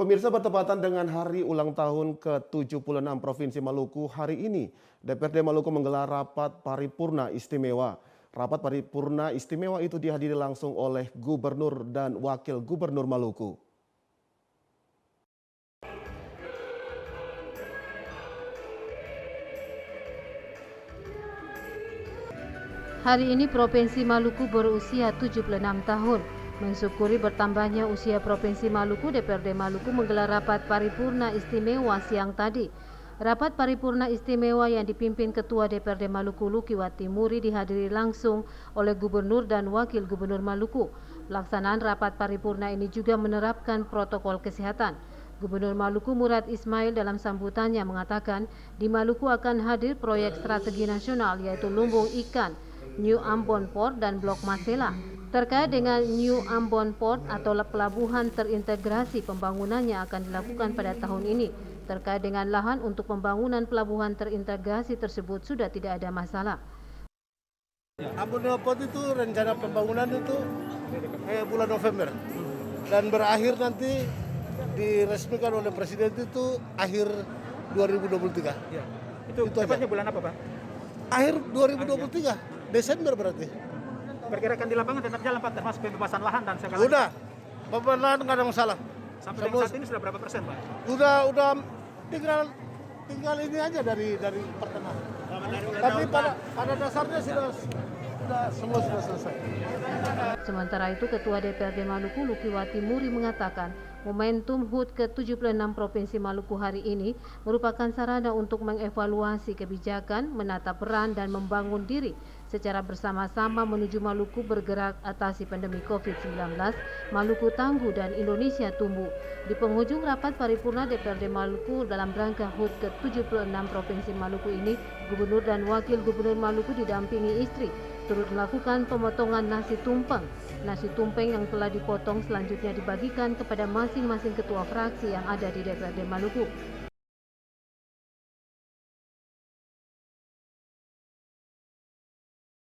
Pemirsa, bertepatan dengan hari ulang tahun ke-76 Provinsi Maluku, hari ini DPRD Maluku menggelar rapat paripurna istimewa. Rapat paripurna istimewa itu dihadiri langsung oleh Gubernur dan Wakil Gubernur Maluku. Hari ini Provinsi Maluku berusia 76 tahun. Mensyukuri bertambahnya usia Provinsi Maluku, DPRD Maluku menggelar rapat paripurna istimewa siang tadi. Rapat paripurna istimewa yang dipimpin Ketua DPRD Maluku Lukiwati Muri dihadiri langsung oleh Gubernur dan Wakil Gubernur Maluku. Pelaksanaan rapat paripurna ini juga menerapkan protokol kesehatan. Gubernur Maluku Murad Ismail dalam sambutannya mengatakan di Maluku akan hadir proyek strategi nasional yaitu Lumbung Ikan, New Ambon Port dan Blok Masela. Terkait dengan New Ambon Port atau pelabuhan terintegrasi, pembangunannya akan dilakukan pada tahun ini. Terkait dengan lahan untuk pembangunan pelabuhan terintegrasi tersebut sudah tidak ada masalah. Ambon Port itu rencana pembangunan itu bulan November dan berakhir nanti diresmikan oleh Presiden itu akhir 2023. Ya. Itu tepatnya bulan apa, Pak? Akhir 2023, Desember berarti. Perkirakan di lapangan tetap jalan, Pak, termasuk pembebasan lahan dan segala. Udah, pembebasan lahan nggak ada masalah. Sampai dengan saat ini sudah berapa persen, Pak? Udah tinggal ini aja dari pertengahan. Tapi pada dasarnya semua sudah selesai. Sementara itu, Ketua DPRD Maluku Lukiwati Muri mengatakan momentum HUT ke-76 Provinsi Maluku hari ini merupakan sarana untuk mengevaluasi kebijakan, menata peran dan membangun diri secara bersama-sama menuju Maluku bergerak atasi pandemi COVID-19, Maluku tangguh dan Indonesia tumbuh. Di penghujung rapat paripurna DPRD Maluku dalam rangka HUT ke-76 Provinsi Maluku ini, Gubernur dan Wakil Gubernur Maluku didampingi istri turut melakukan pemotongan nasi tumpeng. Nasi tumpeng yang telah dipotong selanjutnya dibagikan kepada masing-masing ketua fraksi yang ada di DPRD Maluku.